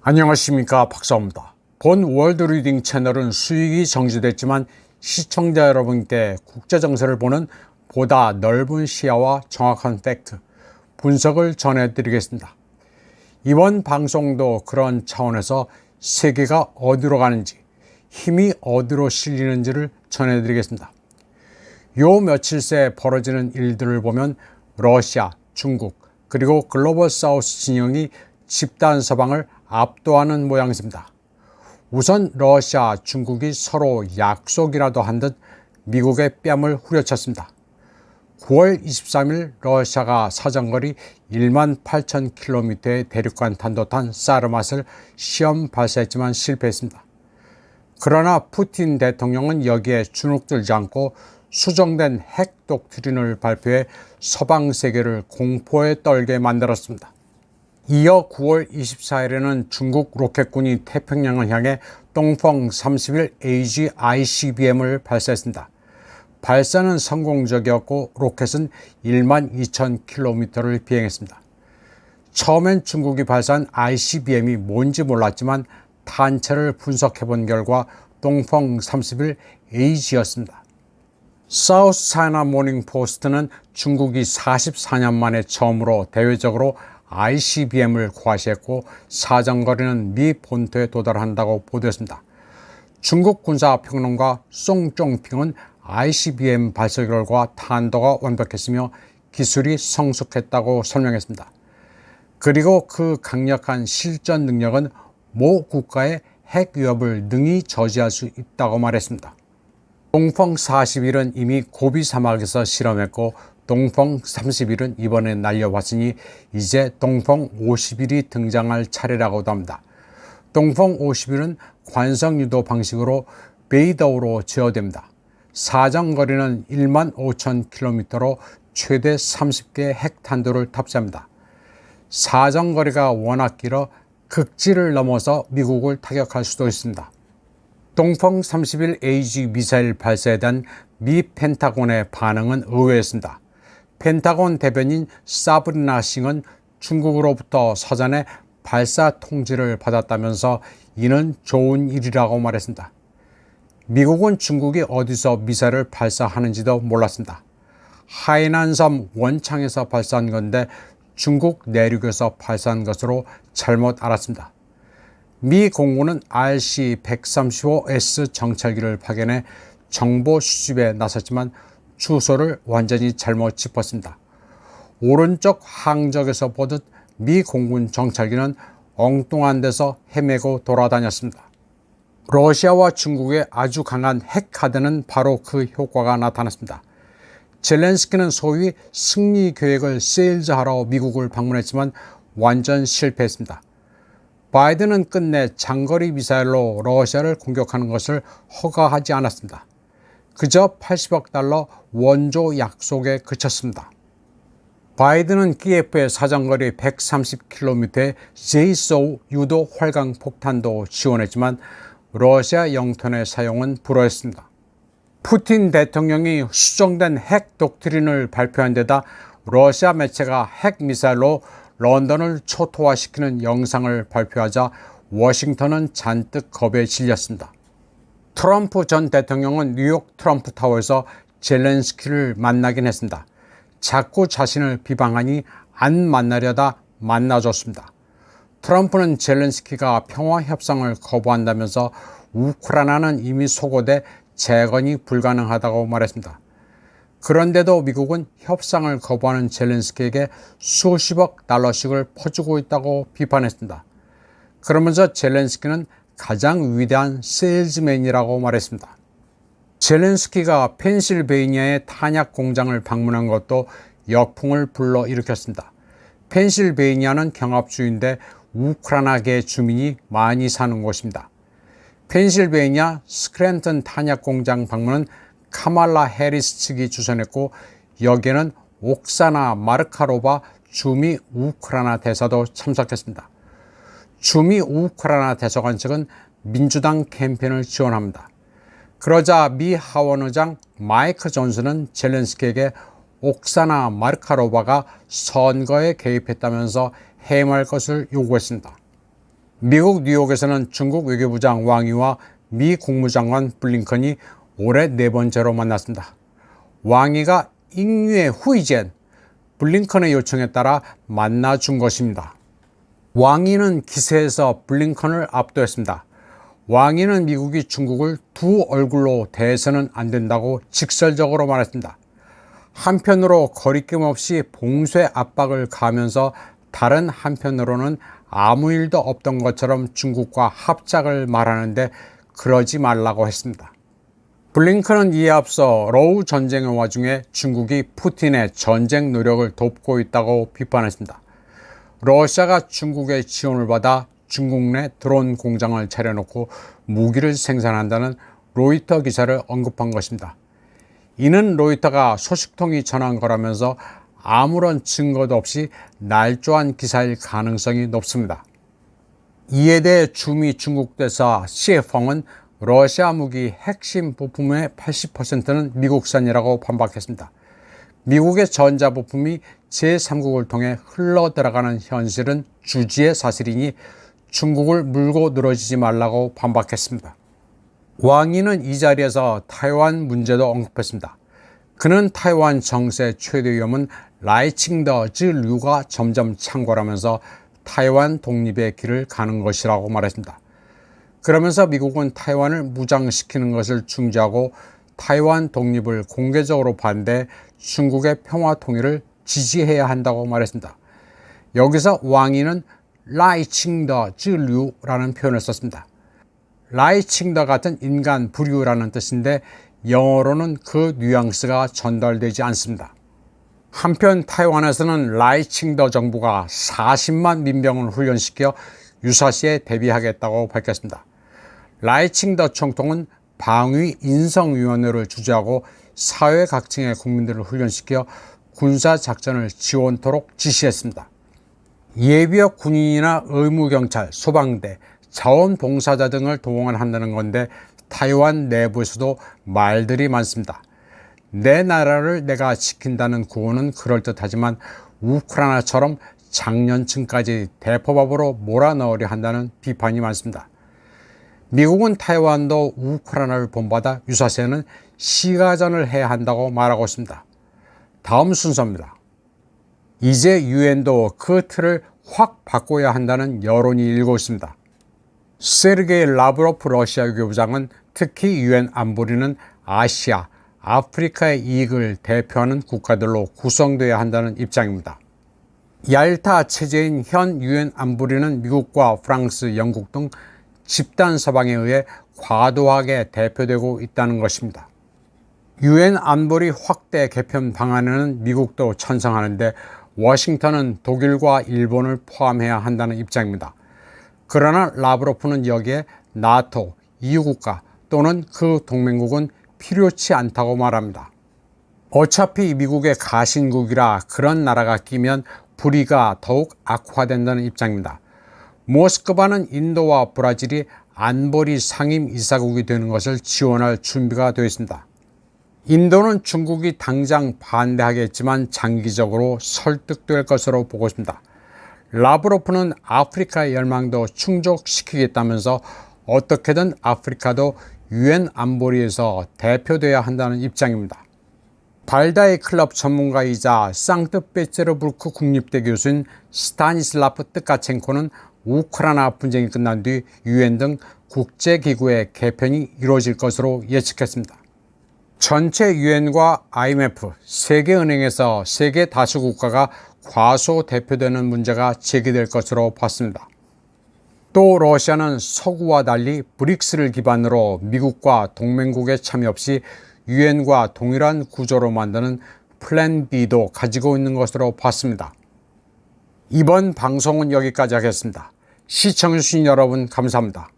안녕하십니까, 박사입니다. 본 월드리딩 채널은 수익이 정지됐지만 시청자 여러분께 국제정세를 보는 보다 넓은 시야와 정확한 팩트, 분석을 전해드리겠습니다. 이번 방송도 그런 차원에서 세계가 어디로 가는지, 힘이 어디로 실리는지를 전해드리겠습니다. 요 며칠 새 벌어지는 일들을 보면 러시아, 중국, 그리고 글로벌 사우스 진영이 집단 서방을 압도하는 모양새입니다. 우선 러시아, 중국이 서로 약속이라도 한 듯 미국의 뺨을 후려쳤습니다. 9월 23일 러시아가 사정거리 18,000km의 대륙간 탄도탄 사르맛을 시험 발사했지만 실패했습니다. 그러나 푸틴 대통령은 여기에 주눅들지 않고 수정된 핵 독트린을 발표해 서방 세계를 공포에 떨게 만들었습니다. 이어 9월 24일에는 중국 로켓군이 태평양을 향해 동펑 31 AG ICBM을 발사했습니다. 발사는 성공적이었고 로켓은 12,000km를 비행했습니다. 처음엔 중국이 발사한 ICBM이 뭔지 몰랐지만 탄체를 분석해본 결과 동펑 31 AG였습니다. 사우스 차이나 모닝 포스트는 중국이 44년 만에 처음으로 대외적으로 ICBM을 과시했고 사정거리는 미 본토에 도달한다고 보도했습니다. 중국 군사평론가 송종핑은 ICBM 발사 결과 탄도가 완벽했으며 기술이 성숙했다고 설명했습니다. 그리고 그 강력한 실전 능력은 모 국가의 핵 위협을 능히 저지할 수 있다고 말했습니다. 동펑 41은 이미 고비 사막에서 실험했고 동펑 31은 이번에 날려봤으니 이제 동펑 51이 등장할 차례라고도 합니다. 동펑 51은 관성유도 방식으로 베이더우로 제어됩니다. 사정거리는 15,000km로 최대 30개의 핵탄두를 탑재합니다. 사정거리가 워낙 길어 극지를 넘어서 미국을 타격할 수도 있습니다. 동펑 31 AG 미사일 발사에 대한 미 펜타곤의 반응은 의외였습니다. 펜타곤 대변인 사브리나 싱은 중국으로부터 사전에 발사 통지를 받았다면서 이는 좋은 일이라고 말했습니다. 미국은 중국이 어디서 미사일을 발사하는지도 몰랐습니다. 하이난섬 원창에서 발사한 건데 중국 내륙에서 발사한 것으로 잘못 알았습니다. 미 공군은 RC-135S 정찰기를 파견해 정보 수집에 나섰지만 주소를 완전히 잘못 짚었습니다. 오른쪽 항적에서 보듯 미 공군 정찰기는 엉뚱한 데서 헤매고 돌아다녔습니다. 러시아와 중국의 아주 강한 핵 카드는 바로 그 효과가 나타났습니다. 젤렌스키는 소위 승리 계획을 세일즈하러 미국을 방문했지만 완전 실패했습니다. 바이든은 끝내 장거리 미사일로 러시아를 공격하는 것을 허가하지 않았습니다. 그저 80억 달러 원조 약속에 그쳤습니다. 바이든은 키예프의 사정거리 130km의 제이소우 유도 활강 폭탄도 지원했지만 러시아 영토 내 사용은 불허했습니다. 푸틴 대통령이 수정된 핵 독트린을 발표한 데다 러시아 매체가 핵 미사일로 런던을 초토화시키는 영상을 발표하자 워싱턴은 잔뜩 겁에 질렸습니다. 트럼프 전 대통령은 뉴욕 트럼프 타워에서 젤렌스키를 만나긴 했습니다. 자꾸 자신을 비방하니 안 만나려다 만나줬습니다. 트럼프는 젤렌스키가 평화 협상을 거부한다면서 우크라이나는 이미 소고돼 재건이 불가능하다고 말했습니다. 그런데도 미국은 협상을 거부하는 젤렌스키에게 수십억 달러씩을 퍼주고 있다고 비판했습니다. 그러면서 젤렌스키는 가장 위대한 세일즈맨이라고 말했습니다. 젤렌스키가 펜실베이니아의 탄약 공장을 방문한 것도 역풍을 불러일으켰습니다. 펜실베이니아는 경합주인데 우크라이나계 주민이 많이 사는 곳입니다. 펜실베이니아 스크랜턴 탄약 공장 방문은 카말라 해리스 측이 주선했고 여기에는 옥사나 마르카로바 주미 우크라이나 대사도 참석했습니다. 주미 우크라이나 대사관 측은 민주당 캠페인을 지원합니다. 그러자 미 하원의장 마이크 존슨은 젤렌스키에게 옥사나 마르카로바가 선거에 개입했다면서 해임할 것을 요구했습니다. 미국 뉴욕에서는 중국 외교부장 왕이와 미 국무장관 블링컨이 올해 4번째로 만났습니다. 왕이가 잉유의 후이젠, 블링컨의 요청에 따라 만나준 것입니다. 왕이는 기세에서 블링컨을 압도했습니다. 왕이는 미국이 중국을 두 얼굴로 대해서는 안 된다고 직설적으로 말했습니다. 한편으로 거리낌 없이 봉쇄 압박을 가하면서 다른 한편으로는 아무 일도 없던 것처럼 중국과 합작을 말하는데 그러지 말라고 했습니다. 블링컨은 이에 앞서 러우 전쟁의 와중에 중국이 푸틴의 전쟁 노력을 돕고 있다고 비판했습니다. 러시아가 중국의 지원을 받아 중국 내 드론 공장을 차려놓고 무기를 생산한다는 로이터 기사를 언급한 것입니다. 이는 로이터가 소식통이 전한 거라면서 아무런 증거도 없이 날조한 기사일 가능성이 높습니다. 이에 대해 주미 중국 대사 시에펑은 러시아 무기 핵심 부품의 80%는 미국산이라고 반박했습니다. 미국의 전자부품이 제3국을 통해 흘러들어가는 현실은 주지의 사실이니 중국을 물고 늘어지지 말라고 반박했습니다. 왕이는 이 자리에서 타이완 문제도 언급했습니다. 그는 타이완 정세 최대 위험은 라이칭더 즈류가 점점 창궐하면서 타이완 독립의 길을 가는 것이라고 말했습니다. 그러면서 미국은 타이완을 무장시키는 것을 중지하고 타이완 독립을 공개적으로 반대, 중국의 평화 통일을 지지해야 한다고 말했습니다. 여기서 왕이는 라이칭더 즈류라는 표현을 썼습니다. 라이칭더 같은 인간 부류라는 뜻인데 영어로는 그 뉘앙스가 전달되지 않습니다. 한편 타이완에서는 라이칭더 정부가 40만 민병을 훈련시켜 유사시에 대비하겠다고 밝혔습니다. 라이칭더 총통은 방위 인성위원회를 주재하고 사회 각층의 국민들을 훈련시켜 군사작전을 지원토록 지시했습니다. 예비역 군인이나 의무경찰, 소방대, 자원봉사자 등을 동원한다는 건데 타이완 내부에서도 말들이 많습니다. 내 나라를 내가 지킨다는 구호는 그럴듯하지만 우크라이나처럼 장년층까지 대포밥으로 몰아넣으려 한다는 비판이 많습니다. 미국은 타이완도 우크라이나를 본받아 유사시에는 시가전을 해야 한다고 말하고 있습니다. 다음 순서입니다. 이제 유엔도 그 틀을 확 바꿔야 한다는 여론이 일고 있습니다. 세르게이 라브로프 러시아 외교부장은 특히 유엔 안보리는 아시아, 아프리카의 이익을 대표하는 국가들로 구성되어야 한다는 입장입니다. 얄타 체제인 현 유엔 안보리는 미국과 프랑스, 영국 등 집단 서방에 의해 과도하게 대표되고 있다는 것입니다. 유엔 안보리 확대 개편 방안에는 미국도 찬성하는데 워싱턴은 독일과 일본을 포함해야 한다는 입장입니다. 그러나 라브로프는 여기에 나토, EU국가 또는 그 동맹국은 필요치 않다고 말합니다. 어차피 미국의 가신국이라 그런 나라가 끼면 불의가 더욱 악화된다는 입장입니다. 모스크바는 인도와 브라질이 안보리 상임 이사국이 되는 것을 지원할 준비가 되어 있습니다. 인도는 중국이 당장 반대하겠지만 장기적으로 설득될 것으로 보고 있습니다. 라브로프는 아프리카의 열망도 충족시키겠다면서 어떻게든 아프리카도 유엔 안보리에서 대표돼야 한다는 입장입니다. 발다이 클럽 전문가이자 상트페테르부르크 국립대 교수인 스타니슬라프 뜨카첸코는 우크라이나 분쟁이 끝난 뒤 유엔 등 국제기구의 개편이 이루어질 것으로 예측했습니다. 전체 유엔과 IMF, 세계은행에서 세계 다수 국가가 과소 대표되는 문제가 제기될 것으로 봤습니다. 또 러시아는 서구와 달리 브릭스를 기반으로 미국과 동맹국의 참여 없이 유엔과 동일한 구조로 만드는 플랜 B도 가지고 있는 것으로 봤습니다. 이번 방송은 여기까지 하겠습니다. 시청해주신 여러분 감사합니다.